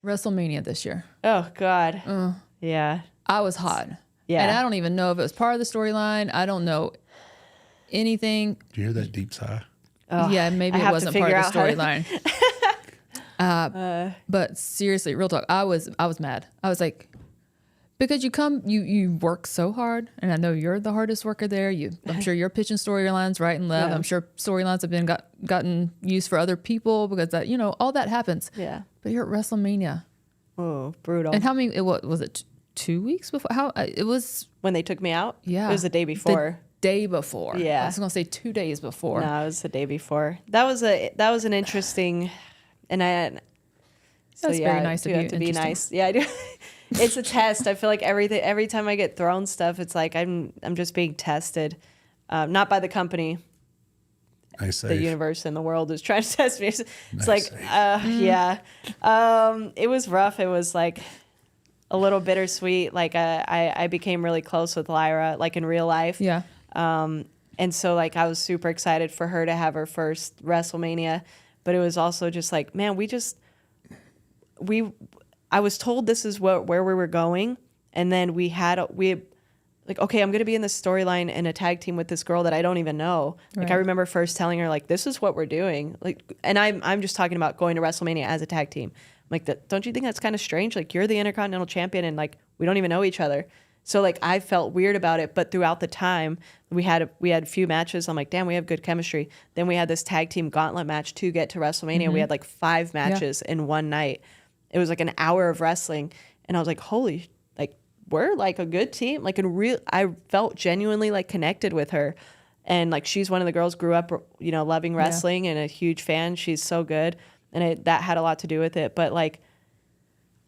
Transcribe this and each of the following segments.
WrestleMania this year. Oh God. Yeah. I was hot. Yeah. And I don't even know if it was part of the storyline. I don't know anything. Do you hear that deep sigh? Oh, Yeah, maybe I it have to wasn't part figure of the out how to- storyline. But seriously, real talk, I was mad. I was like, because you work so hard, and I know you're the hardest worker there. I'm sure you're pitching storylines right and left. Yeah. I'm sure storylines have been gotten used for other people because that all that happens. Yeah. But you're at WrestleMania, Oh, brutal. and how many? Was it 2 weeks before? How it was? When they took me out? Yeah, It was the day before. Day before. Yeah. I was gonna say 2 days before. No, it was the day before. That was an interesting, and That's very nice do of you. have to be Interesting. nice. Yeah, I do. It's a test. I feel like every time I get thrown stuff, it's like I'm just being tested, not by the company. Nice The save. universe and the world is trying to test me. It's Nice like, save. yeah. It was rough. It was like a little bittersweet. Like I became really close with Lyra, like in real life. Yeah. And so like I was super excited for her to have her first WrestleMania, but it was also just like, man, I was told this is where we were going, and then we like, okay, I'm going to be in this storyline in a tag team with this girl that I don't even know. Like I Right. remember first telling her like, this is what we're doing. Like, and I'm just talking about going to WrestleMania as a tag team. I'm like, don't you think that's kind of strange? Like you're the Intercontinental Champion and like, we don't even know each other. So like I felt weird about it, but throughout the time we had a few matches. I'm like, damn, we have good chemistry. Then we had this tag team gauntlet match to get to WrestleMania. We had like 5 matches in one night. It was like an hour of wrestling. And I was like, holy, like we're like a good team. Like I felt genuinely like connected with her. And like, she's one of the girls, grew up, loving wrestling and a huge fan. She's so good. And that had a lot to do with it. But like,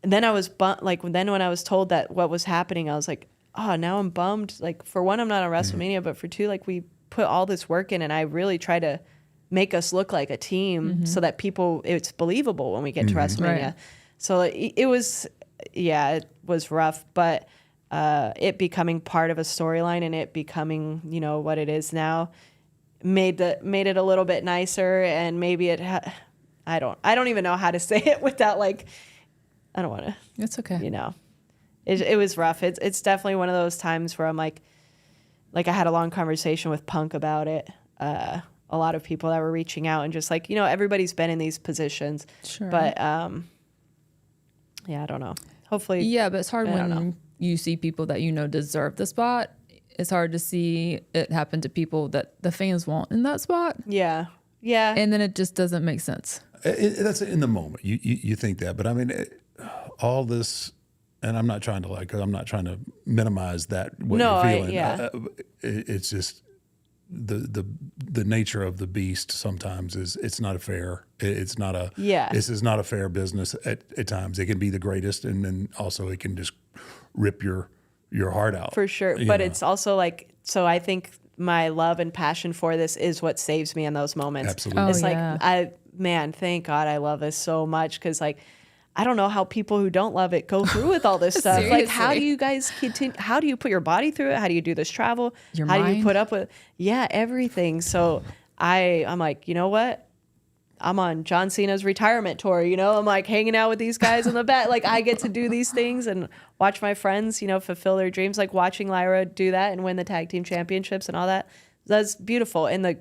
and then I was then when I was told that what was happening, I was like, oh, now I'm bummed. Like for one, I'm not on WrestleMania, but for two, like we put all this work in and I really try to make us look like a team so that it's believable when we get to WrestleMania. Right. So it was rough, but it becoming part of a storyline and it becoming, what it is now made it a little bit nicer. And maybe I don't even know how to say it without like, I don't want to, It's okay. it was rough. It's definitely one of those times where I'm like I had a long conversation with Punk about it. A lot of people that were reaching out and just like, everybody's been in these positions, Sure. but, yeah, I don't know. Hopefully. Yeah, but it's hard I don't know. when you see people that deserve the spot. It's hard to see it happen to people that the fans want in that spot. Yeah. Yeah. And then it just doesn't make sense. That's in the moment. You think that, but I mean, all this, and I'm not trying to minimize that. What No, you're feeling. yeah. It's just the nature of the beast. Sometimes it's not a fair. It's not a. Yeah. This is not a fair business at times. It can be the greatest, and then also it can just rip your heart out. For sure. But it's also like, so I think my love and passion for this is what saves me in those moments. Absolutely. Oh, It's yeah. like, thank God I love this so much. Cause like, I don't know how people who don't love it go through with all this stuff. Like, how do Seriously. you guys continue? How do you put your body through it? How do you do this travel? Your how do you mind? put up with, everything. So I'm like, you know what? I'm on John Cena's retirement tour, I'm like hanging out with these guys in the back. Like I get to do these things and watch my friends, fulfill their dreams, like watching Lyra do that and win the tag team championships and all that. That's beautiful. And the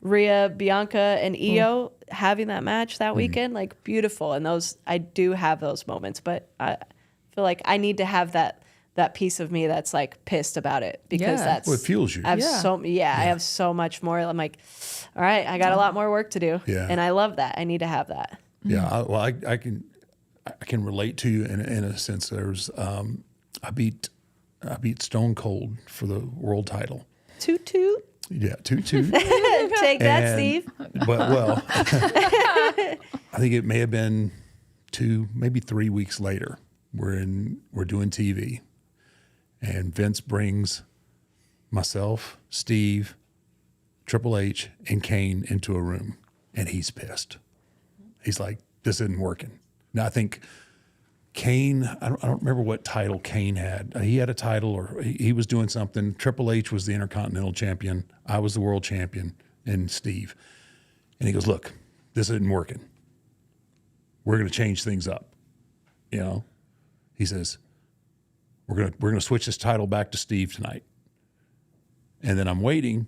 Rhea, Bianca, and Io having that match that weekend, like beautiful. And I do have those moments, but I feel like I need to have that piece of me that's like pissed about it because Yeah. that's Well, it fuels you. I have Yeah. I have so much more. I'm like, all right, I got a lot more work to do. Yeah. And I love that. I need to have that. Yeah, I can relate to you in a sense. There's I beat Stone Cold for the world title. Toot toot. Yeah, 2-2. Take that, And- Steve. But I think it may have been 2, maybe 3 weeks later. We're doing TV, and Vince brings myself, Steve, Triple H, and Kane into a room, and he's pissed. He's like, "This isn't working." Now I think Kane, I don't remember what title Kane had. He had a title, or he was doing something. Triple H was the Intercontinental Champion. I was the World Champion, and Steve. And he goes, "Look, this isn't working. We're going to change things up." you know, he says, we're gonna switch this title back to Steve tonight. And then I'm waiting,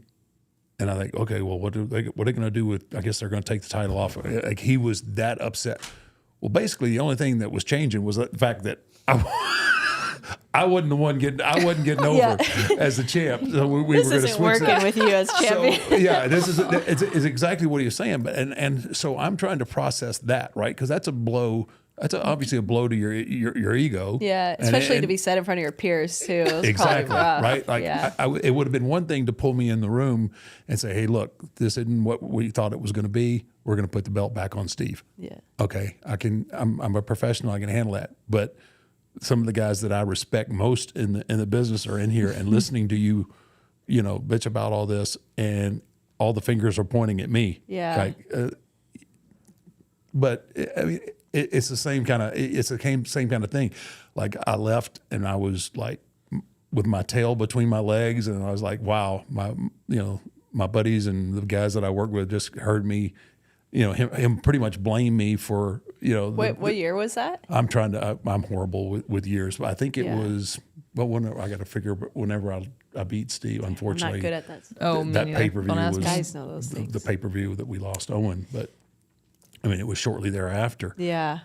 and I think, okay, well, what are they going to do with? I guess they're going to take the title off. Like, he was that upset. Well, basically, the only thing that was changing was the fact that I wasn't the one getting over as the champ. So we were going to switch working that. with you as champion. So, yeah, this is exactly what he was saying. But and so I'm trying to process that, right? Because that's a blow. That's obviously a blow to your ego. Yeah, especially to be said in front of your peers too. It was Exactly, probably rough. right? Like, yeah. it would have been one thing to pull me in the room and say, hey, look, this isn't what we thought it was going to be. We're going to put the belt back on Steve. Yeah. Okay, I'm a professional. I can handle that. But some of the guys that I respect most in the business are in here and listening to you, bitch about all this, and all the fingers are pointing at me. Yeah. Like, but I mean, it's the same kind of same kind of thing. Like, I left and I was like with my tail between my legs, and I was like, wow, my buddies and the guys that I work with just heard me, him pretty much blame me for, What year was that? I'm horrible with years, but I think it was, well, I got to figure whenever I beat Steve, unfortunately. I'm not good at that. That me pay-per-view neither. Don't ask was me. Guys know those things. the pay-per-view that we lost Owen, but I mean, it was shortly thereafter. Yeah.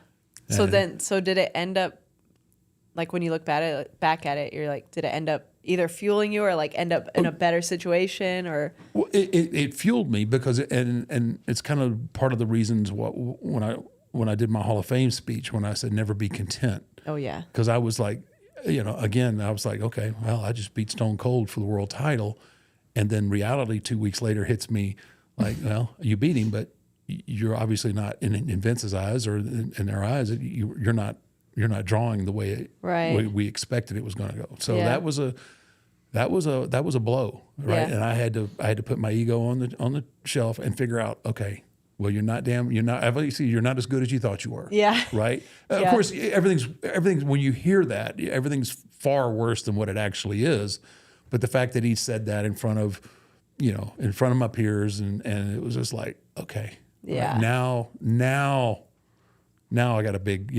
So did it end up, like, when you look back at it, you're like, did it end up either fueling you or like end up in a better situation, or? Well, it fueled me because and it's kind of part of the reasons when I did my Hall of Fame speech, when I said never be content. Oh yeah. Because I was like, again, I was like, okay, well, I just beat Stone Cold for the world title, and then reality 2 weeks later hits me like, well, you beat him, but you're obviously not in Vince's eyes or in their eyes. You're not drawing the way we expected it was going to go. So that was a blow, right? Yeah. And I had to put my ego on the shelf and figure out, okay, well, you're not obviously you're not as good as you thought you were. Yeah. Right. Of course, everything's when you hear that, everything's far worse than what it actually is. But the fact that he said that in front of my peers, and it was just like, okay. Yeah. Right, now I got a big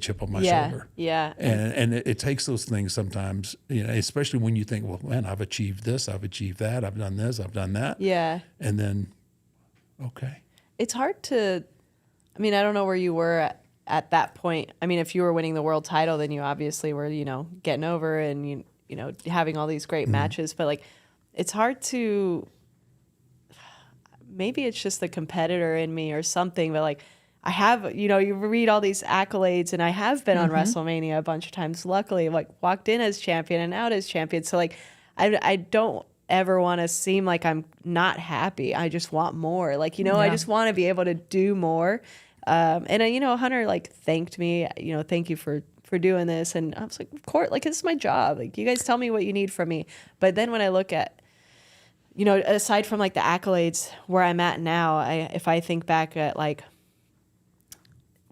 chip on my shoulder. Yeah. And it takes those things sometimes, especially when you think, well, man, I've achieved this, I've achieved that, I've done this, I've done that. Yeah. And then, okay. It's hard to, I mean, I don't know where you were at that point. I mean, if you were winning the world title, then you obviously were, getting over and, having all these great matches. But like, it's hard to, maybe it's just the competitor in me or something, but like, I have, you read all these accolades, and I have been on WrestleMania a bunch of times. Luckily, like, walked in as champion and out as champion. So like, I don't ever want to seem like I'm not happy. I just want more. Like, I just want to be able to do more. And Hunter like thanked me. Thank you for doing this. And I was like, of course, like, this is my job. Like, you guys tell me what you need from me. But then when I look at, aside from like the accolades where I'm at now, if I think back at like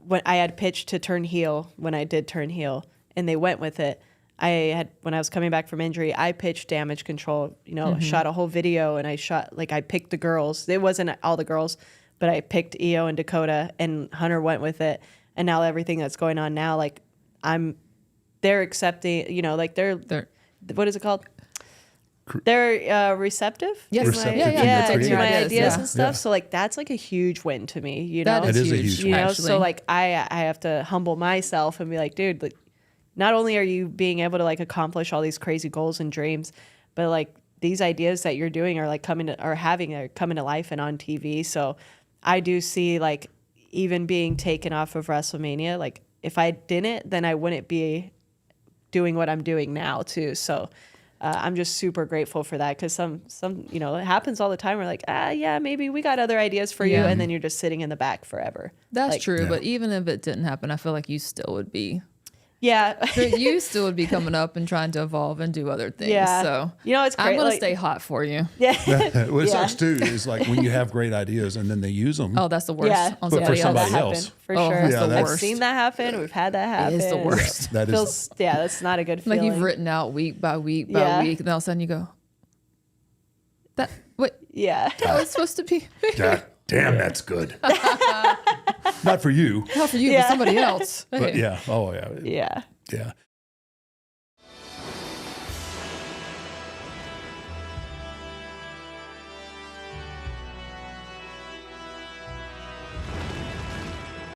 when I had pitched to turn heel, when I did turn heel, and they went with it. When I was coming back from injury, I pitched Damage Control, shot a whole video, and I picked the girls. It wasn't all the girls, but I picked Io and Dakota, and Hunter went with it. And now everything that's going on now, like, they're accepting, like they're what is it called? They're receptive. Yes. Receptive to to my ideas, ideas yeah. and stuff. Yeah. So like, that's like a huge win to me. That It is a huge, huge win. actually. So like, I have to humble myself and be like, dude, like, not only are you being able to like accomplish all these crazy goals and dreams, but like, these ideas that you're doing are like coming to life and on TV. So I do see, like, even being taken off of WrestleMania, like, if I didn't, then I wouldn't be doing what I'm doing now too. So I'm just super grateful for that, because some it happens all the time. We're like, yeah, maybe we got other ideas for you, and then you're just sitting in the back forever. That's like, true. Yeah. But even if it didn't happen, I feel like you still would be. Yeah. You still would be coming up and trying to evolve and do other things. Yeah. So It's great. I'm gonna like, stay hot for you. Yeah. What sucks too is like when you have great ideas and then they use them. Oh, that's the worst. Yeah. On But for somebody somebody else. else. For Oh, sure. that's the I've worst. seen that happen. We've had that happen. It is the worst. That is That's not a good feeling. Like, you've written out week by week by Yeah. week, and all of a sudden you go, that Yeah. was supposed to be. God damn, that's good. Not for you, Not for you, Yeah. but somebody else. but Hey. yeah. Oh yeah. Yeah. Yeah.